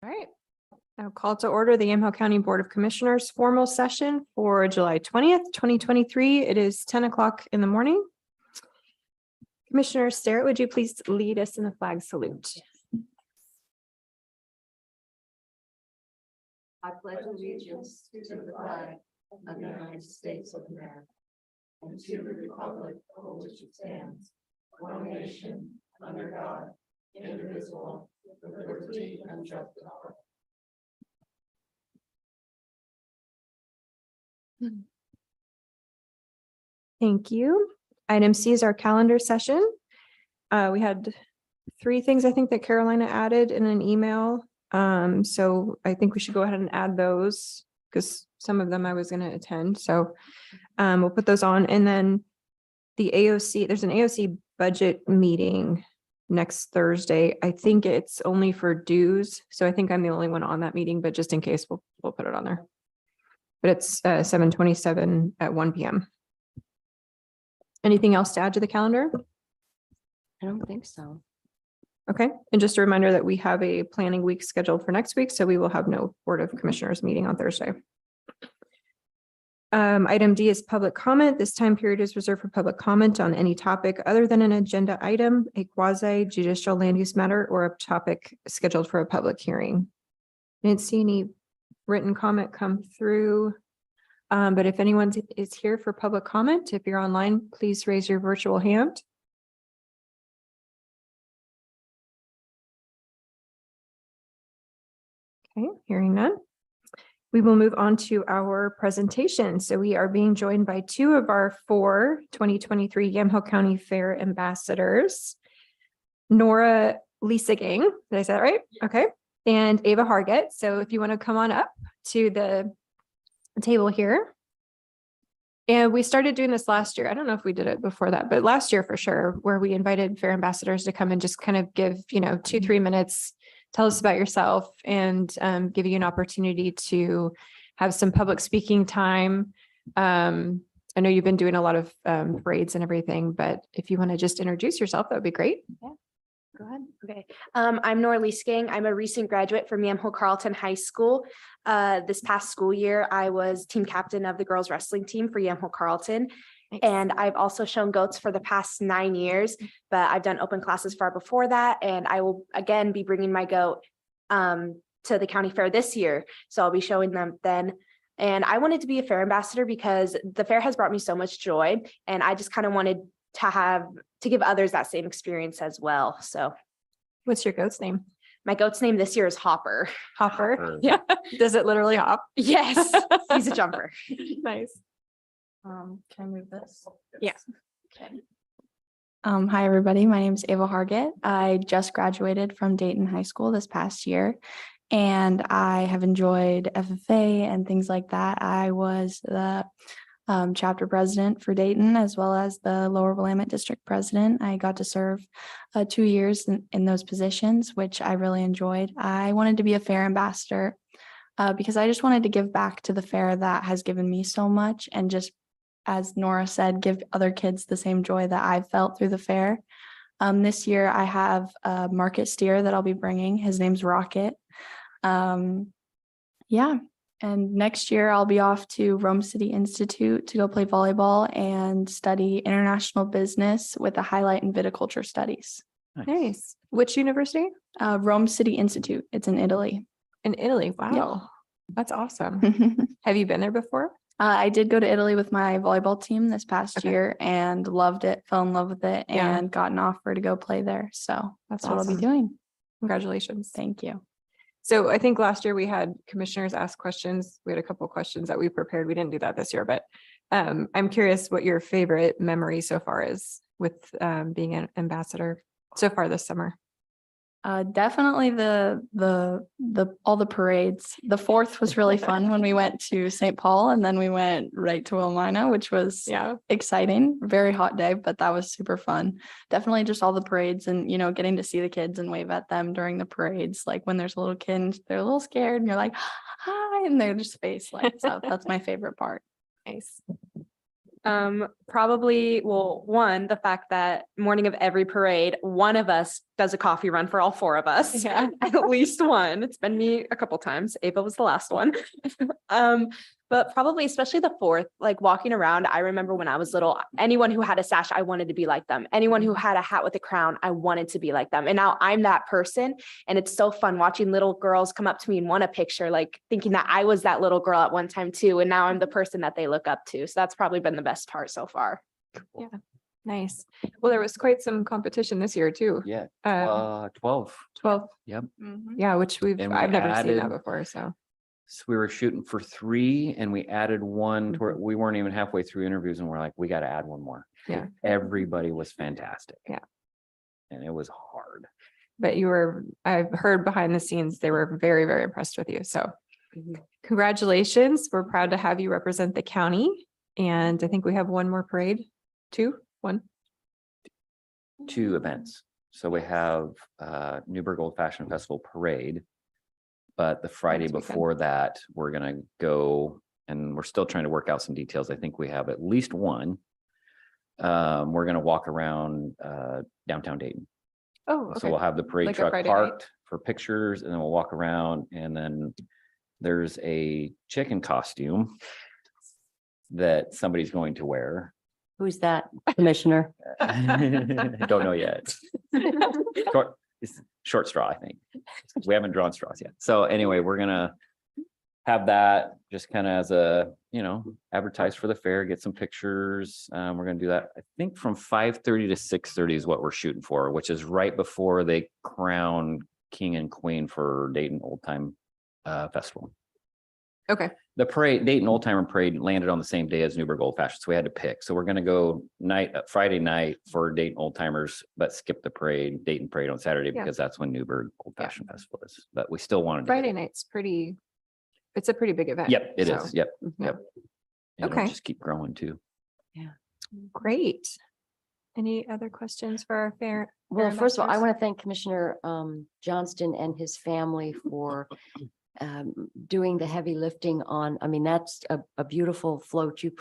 All right. Now call to order the Yamhill County Board of Commissioners formal session for July 20th, 2023. It is 10 o'clock in the morning. Commissioner Starrett, would you please lead us in the flag salute? I pledge allegiance to the flag of the United States of America and to the republic for which it stands, one nation, under God, indivisible, with liberty and justice for all. Thank you. Item C is our calendar session. We had 3 things I think that Carolina added in an email. So I think we should go ahead and add those because some of them I was going to attend. So we'll put those on. And then the AOC, there's an AOC budget meeting next Thursday. I think it's only for dues. So I think I'm the only one on that meeting, but just in case we'll put it on there. But it's 7/27 at 1 p.m. Anything else to add to the calendar? I don't think so. Okay, and just a reminder that we have a planning week scheduled for next week, so we will have no Board of Commissioners meeting on Thursday. Item D is public comment. This time period is reserved for public comment on any topic other than an agenda item, a quasi judicial land use matter, or a topic scheduled for a public hearing. I didn't see any written comment come through. But if anyone is here for public comment, if you're online, please raise your virtual hand. Okay, hearing none. We will move on to our presentation. So we are being joined by 2 of our 4 2023 Yamhill County Fair ambassadors, Nora Leasigang, did I say that right? Okay, and Ava Hargett. So if you want to come on up to the table here. And we started doing this last year. I don't know if we did it before that, but last year for sure, where we invited fair ambassadors to come and just kind of give, 2-3 minutes, tell us about yourself, and give you an opportunity to have some public speaking time. I know you've been doing a lot of parades and everything, but if you want to just introduce yourself, that would be great. Yeah. Go ahead. Okay. I'm Nora Leasigang. I'm a recent graduate from Yamhill Carlton High School. This past school year, I was team captain of the girls wrestling team for Yamhill Carlton. Nice. And I've also shown goats for the past 9 years, but I've done open classes far before that. And I will again be bringing my goat to the county fair this year. So I'll be showing them then. And I wanted to be a fair ambassador because the fair has brought me so much joy. And I just kind of wanted to give others that same experience as well. So What's your goat's name? my goat's name this year is Hopper. Hopper. Yeah. Does it literally hop? Yes, he's a jumper. Nice. Can I move this? Yeah. Okay. Hi, everybody. My name is Ava Hargett. I just graduated from Dayton High School this past year, and I have enjoyed FFA and things like that. I was the chapter president for Dayton, as well as the Lower Willamette District president. I got to serve 2 years in those positions, which I really enjoyed. I wanted to be a fair ambassador because I just wanted to give back to the fair that has given me so much, and just, as Nora said, give other kids the same joy that I've felt through the fair. This year I have a market steer that I'll be bringing. His name's Rocket. Yeah. And next year I'll be off to Rome City Institute to go play volleyball and study international business with a highlight in viticulture studies. Nice. Which university? Rome City Institute. It's in Italy. In Italy. Wow. That's awesome. Have you been there before? I did go to Italy with my volleyball team this past year and loved it, fell in love with it, and got an offer to go play there. So that's what I'll be doing. Congratulations. Thank you. So I think last year we had commissioners ask questions. We had a couple of questions that we prepared. We didn't do that this year, but I'm curious what your favorite memory so far is with being an ambassador so far this summer. Definitely all the parades. The 4th was really fun when we went to St. Paul, and then we went right to Wilmina, which was exciting. Very hot day, but that was super fun. Definitely just all the parades and, getting to see the kids and wave at them during the parades. Like when there's a little kid, and they're a little scared and you're like, hi, and they're just face lights up. That's my favorite part. Nice. Probably, well, one, the fact that morning of every parade, one of us does a coffee run for all four of us. Yeah. At least one. It's been me a couple times. Ava was the last one. But probably especially the fourth, like walking around. I remember when I was little, anyone who had a sash, I wanted to be like them. Anyone who had a hat with a crown, I wanted to be like them. And now I'm that person. And it's so fun watching little girls come up to me and want a picture, like thinking that I was that little girl at one time too. And now I'm the person that they look up to. So that's probably been the best part so far. Nice. Well, there was quite some competition this year too. Yeah, 12. 12. Yep. Yeah, which And we I've never seen that added- before. So So we were shooting for 3 and we added one to where we weren't even halfway through interviews and we're like, we got to add one more. Yeah. Everybody was fantastic. Yeah. And it was hard. but I've heard behind the scenes, they were very, very impressed with you. So congratulations. We're proud to have you represent the county. And I think we have one more parade, 1. 2 events. So we have Newburgh Old Fashioned Festival Parade. But the Friday Next weekend. before that, we're gonna go, and we're still trying to work out some details. I think we have at least one. We're gonna walk around downtown Dayton. Oh, So okay. we'll have the parade Like a truck Friday night? parked for pictures and then we'll walk around and then there's a chicken costume that somebody's going to wear. Who's that, Commissioner? Don't know yet. It's short straw, I think. We haven't drawn straws yet. So anyway, we're gonna have that just kind of as a, advertise for the fair, get some pictures. We're gonna do that, I think from 5:30 to 6:30 is what we're shooting for, which is right before they crown king and queen for Dayton Old Time Festival. Okay. The parade, Dayton Old Timer Parade landed on the same day as Newburgh Old Fashioned, so we had to pick. So we're gonna go Friday night for Dayton Old Timers, but skip the parade, Dayton Parade on Saturday Yeah. because that's when Newburgh Old Yeah. Fashioned Festival is. But we still wanted to. Friday night's it's a pretty big event. Yep, it so, is. Yep, yeah. yep. And it'll Okay. just keep growing too. Great. Any other questions for our fair? Well, fair first of all, I ambassadors? want to thank Commissioner Johnston and his family for doing the heavy lifting on, that's a beautiful float you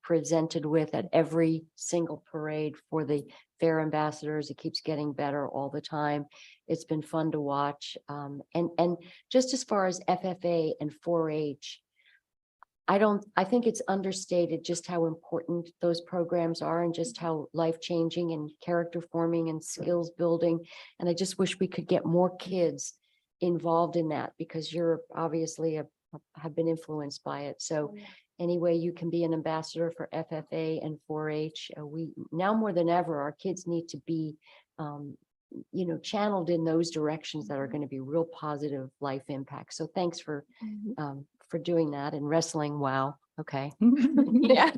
presented with at every single parade for the fair ambassadors. It keeps getting better all the time. It's been fun to watch. And just as far as FFA and 4-H, I think it's understated just how important those programs are and just how life-changing and character forming and skills building. And I just wish we could get more kids involved in that because you're obviously have been influenced by it. So any way you can be an ambassador for FFA and 4-H, we now more than ever, our kids need to be, channeled in those directions that are going to be real positive life impacts. So thanks for doing that and wrestling. Wow. Okay. Yeah.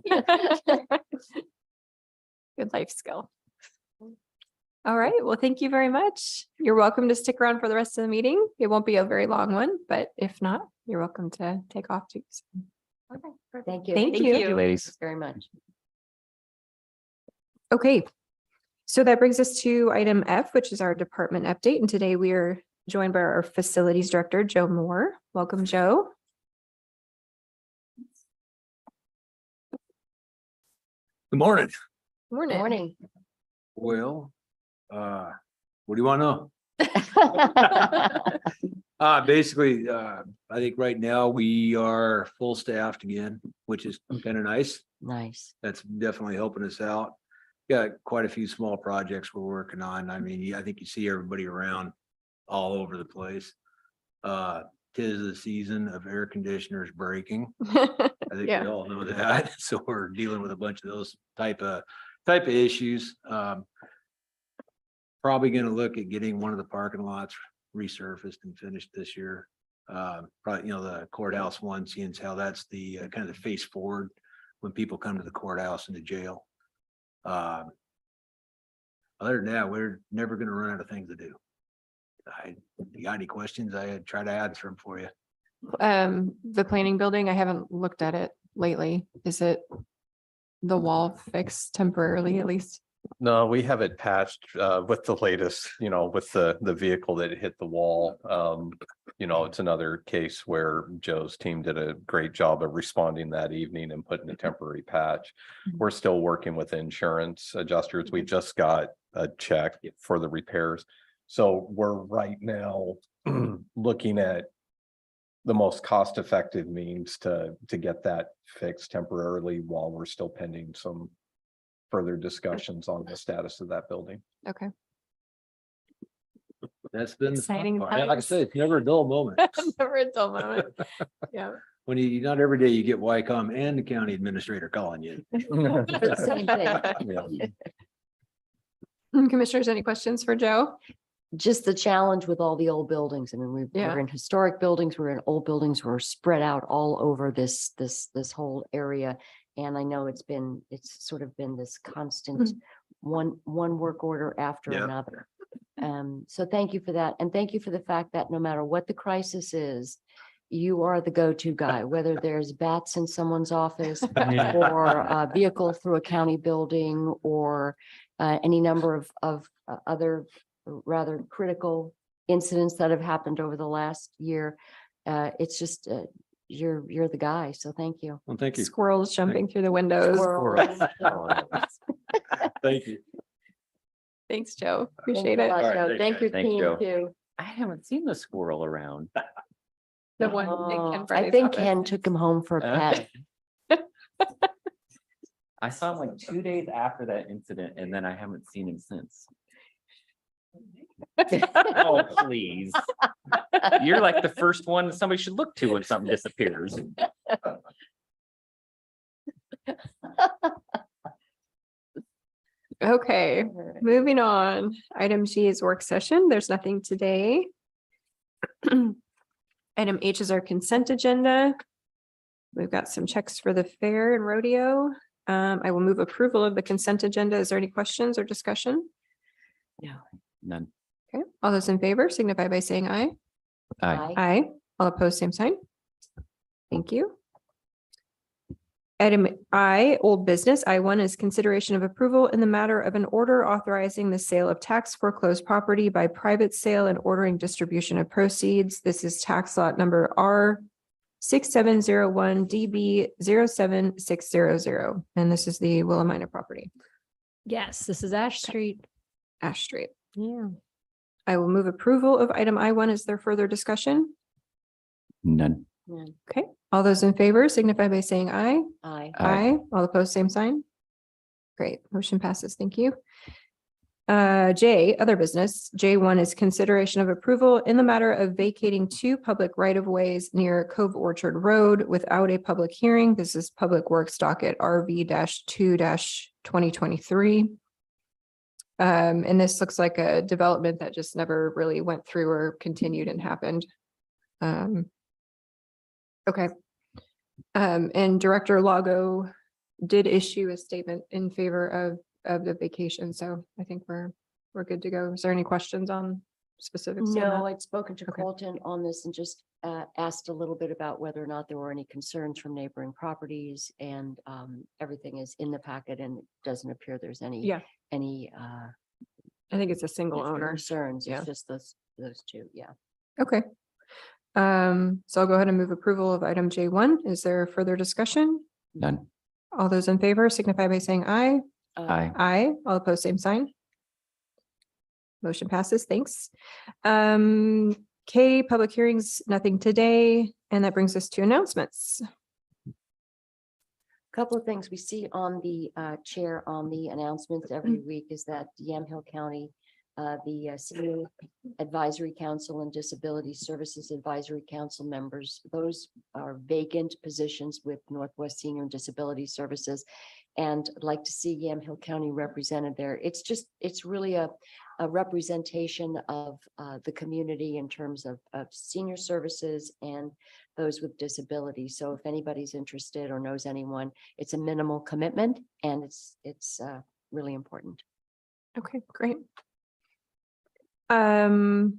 Good life skill. All right. Well, thank you very much. You're welcome to stick around for the rest of the meeting. It won't be a very long one, but if not, you're welcome to take off too. Okay. Thank you. Thank you. Thank you, ladies. Very much. Okay. So that brings us to item F, which is our department update. And today we are joined by our facilities director, Joe Moore. Welcome, Joe. Good morning. Morning. Morning. Well, what do you want to know? Basically, I think right now we are full staffed again, which is kind of nice. Nice. That's definitely helping us out. Got quite a few small projects we're working on. I mean, I think you see everybody around all over the place. Tis the season of air conditioners breaking. I think Yeah. we all know that. So we're dealing with a bunch of those type of issues. Probably gonna look at getting one of the parking lots resurfaced and finished this year. Probably, the courthouse one, seeing how that's the kind of the face forward when people come to the courthouse and the jail. Other than that, we're never gonna run out of things to do. You got any questions? I try to answer them for you. The planning building, I haven't looked at it lately. Is it the wall fixed temporarily at least? No, we have it patched with the latest, with the vehicle that hit the wall. It's another case where Joe's team did a great job of responding that evening and putting a temporary patch. We're still working with insurance adjusters. We just got a check for the repairs. So we're right now looking at the most cost-effective means to get that fixed temporarily while we're still pending some further discussions on the status of that building. Okay. That's been the fun Exciting part. And like I times. said, it's never a dull moment. Never a dull moment. Yeah. When not every day you get Wycombe and the county administrator calling you. Same thing. Yeah. Commissioners, any questions for Joe? Just the challenge with all the old buildings. I mean, Yeah. we're in historic buildings, we're in old buildings, we're spread out all over this whole area. And I know it's sort of been this constant one work order after Yeah. another. So thank you for that. And thank you for the fact that no matter what the crisis is, you are the go-to guy, whether there's bats in someone's office or a vehicle through a county building or any number of other rather critical incidents that have happened over the last year. It's just, you're the guy. So thank you. Well, thank you. Squirrels jumping through the windows. Squirrels. Thank you. Thanks, Joe. Thanks Appreciate a it. lot, All right, Joe. thanks, Thank your Thanks, team Joe. too. I haven't seen the squirrel around. The one in Oh, Ken I Friday's think office. Ken took him home for a pet. I saw him like 2 days after that incident and then I haven't seen him since. Oh, please. You're like the first one somebody should look to when something disappears. Okay, moving on. Item G is work session. There's nothing today. Item H is our consent agenda. We've got some checks for the fair and rodeo. I will move approval of the consent agenda. Is there any questions or discussion? None. Okay, all those in favor signify by saying aye. Aye. Aye. All opposed, same sign. Thank you. Item I, old business. I1 is consideration of approval in the matter of an order authorizing the sale of tax foreclosed property by private sale and ordering distribution of proceeds. This is tax lot number R 6701 DB 07600. And this is the Willamina property, Yes, this is Ash Street. Ash Street. Yeah. I will move approval of item I1. Is there further discussion? None. Okay, all those in favor signify by saying aye. Aye. Aye. All opposed, same sign. Great, motion passes. Thank you. J, other business. J1 is consideration of approval in the matter of vacating 2 public right-of-ways near Cove Orchard Road without a public hearing. This is Public Works docket RV-2-2023. And this looks like a development that just never really went through or continued and happened. Okay. And Director Lago did issue a statement in favor of the vacation, so I think we're good to go. Is there any questions on specifics? on No, that? I'd spoken to Okay. Colton on this and just asked a little bit about whether or not there were any concerns from neighboring properties, and everything is in the packet and it doesn't appear there's any Yeah. any I think it's a single owner. concerns. Yeah. It's just those two. Yeah. Okay. So I'll go ahead and move approval of item J1. Is there further discussion? None. All those in favor signify by saying aye. Aye. Aye. All opposed, same sign. Motion passes. Thanks. K, public hearings, nothing today. And that brings us to announcements. Couple of things we see on the chair on the announcements every week is that Yamhill County, the Senior Advisory Council and Disability Services Advisory Council members, those are vacant positions with Northwest Senior and Disability Services. And I'd like to see Yamhill County represented there. It's really a representation of the community in terms of senior services and those with disabilities. So if anybody's interested or knows anyone, it's a minimal commitment and it's really important. Okay, great. I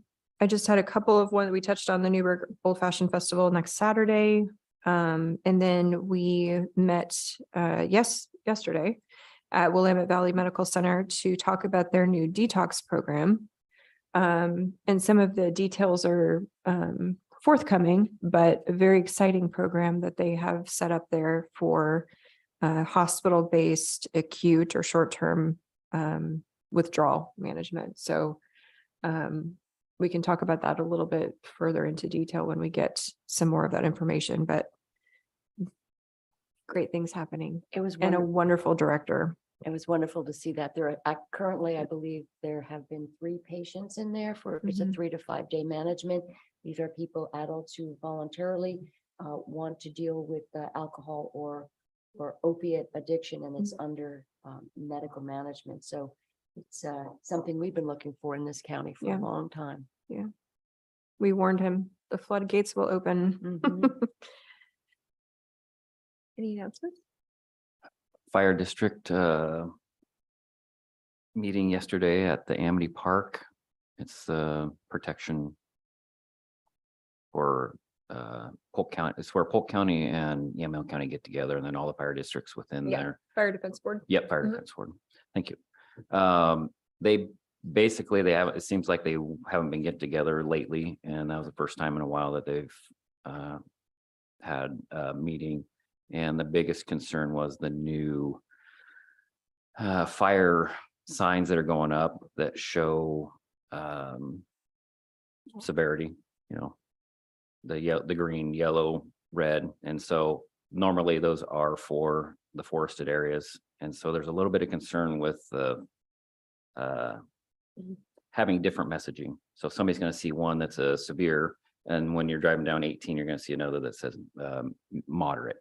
just had a couple of one, we touched on the Newburgh Old Fashioned Festival next Saturday. And then we met, yesterday at Willamette Valley Medical Center to talk about their new detox program. And some of the details are forthcoming, but a very exciting program that they have set up there for hospital-based acute or short-term withdrawal management. So we can talk about that a little bit further into detail when we get some more of that information, but great things happening It was and a wonderful director. It was wonderful to see that there are currently, I believe there have been 3 patients in there for, it's a Mhm. 3 to 5 day management. These are people, adults who voluntarily want to deal with alcohol or opiate addiction, and it's under medical management. So it's something we've been looking for in this county for Yeah. a long time. We warned him, the floodgates will open. Mhm. Any announcements? Fire district meeting yesterday at the Amity Park. It's the protection for Polk County. It's where Polk County and Yamhill County get together, and then all the fire districts within Yeah. there. Fire Defense Board. Yep, fire Mhm. defense board. Thank you. They basically, they have, it seems like they haven't been getting together lately, and that was the first time in a while that they've had a meeting. And the biggest concern was the new fire signs that are going up that show severity, the green, yellow, red. And so normally those are for the forested areas. And so there's a little bit of concern with the having different messaging. So somebody's going to see one that's a severe, and when you're driving down 18, you're going to see another that says moderate.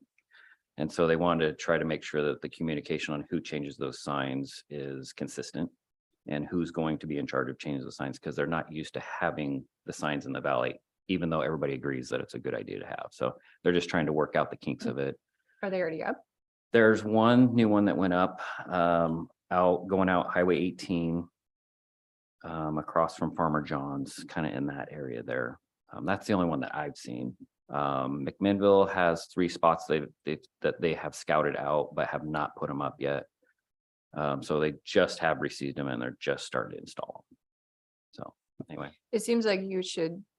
And so they wanted to try to make sure that the communication on who changes those signs is consistent and who's going to be in charge of changing the signs, because they're not used to having the signs in the valley, even though everybody agrees that it's a good idea to have. So they're just trying to work out the kinks of it. Are they already up? There's one new one that went up, going out Highway 18, across from Farmer John's, kind of in that area there. That's the only one that I've seen. McMinnville has 3 spots that they have scouted out, but have not put them up yet. So they just have received them and they're just starting to install them. So anyway, It seems like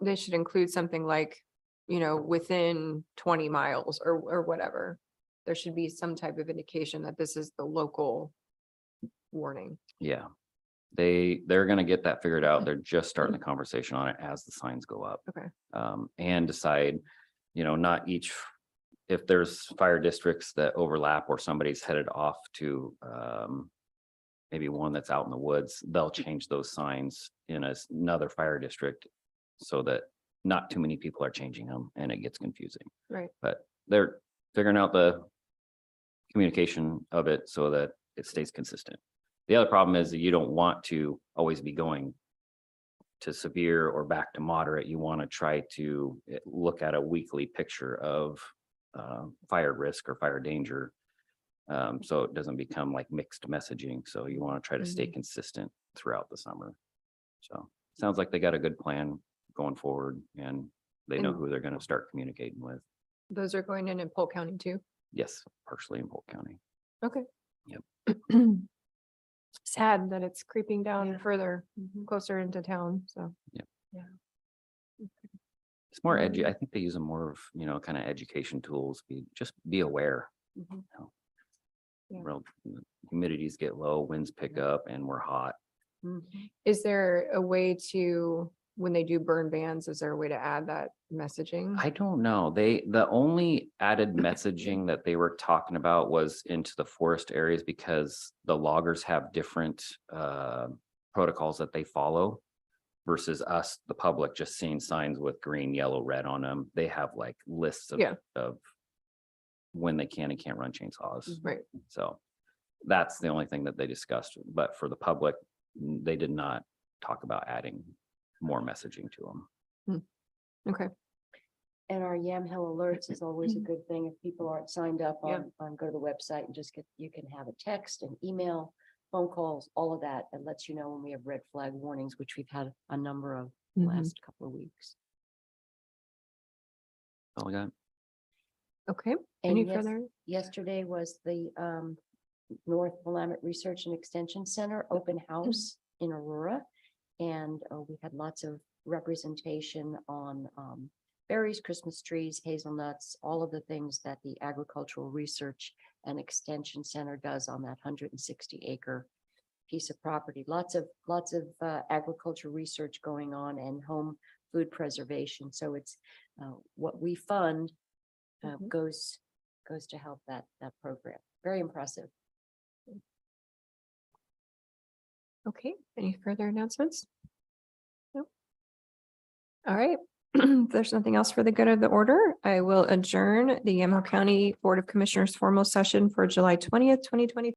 they should include something like, within 20 miles or whatever. There should be some type of indication that this is the local warning. yeah, they're gonna get that figured out. They're just starting the conversation on it as the signs go up. Okay. And decide, not each, if there's fire districts that overlap or somebody's headed off to maybe one that's out in the woods, they'll change those signs in another fire district so that not too many people are changing them and it gets confusing. Right. But they're figuring out the communication of it so that it stays consistent. The other problem is that you don't want to always be going to severe or back to moderate. You want to try to look at a weekly picture of fire risk or fire danger. So it doesn't become like mixed messaging. So you want to try to stay consistent throughout the summer. So sounds like they got a good plan going forward, and they know And- who they're going to start communicating with. Those are going in Polk County too. Yes, partially in Polk County. Okay. Yep. Sad that it's creeping down Yeah. further, closer into town, so. It's more edgy. I think they use them more of, kind of education tools. Just be aware. Mhm. Yeah. Real humidities get low, winds pick up, and we're hot. Is there a way to, when they do burn bans, is there a way to add that messaging? I don't know. The only added messaging that they were talking about was into the forest areas, because the loggers have different protocols that they follow versus us, the public, just seeing signs with green, yellow, red on them. They have like lists Yeah. of when they can and can't run chainsaws. Right. So that's the only thing that they discussed. But for the public, they did not talk about adding more messaging to them. Okay. And our Yamhill alerts is always a good thing. If people aren't signed up Yeah. on, go to the website and just you can have a text, an email, phone calls, all of that. It lets you know when we have red flag warnings, which we've had a number of the Mhm. last couple of weeks. All I got. Okay. And Any yes- further? Yesterday was the North Willamette Research and Extension Center open house in Aurora. And we had lots of representation on berries, Christmas trees, hazelnuts, all of the things that the Agricultural Research and Extension Center does on that 160-acre piece of property. Lots of agriculture research going on and home food preservation. So it's what we fund goes to help that program. Very impressive. Okay, any further announcements? No. All right, if there's nothing else for the good of the order, I will adjourn the Yamhill County Board of Commissioners formal session for July 20th, 2020.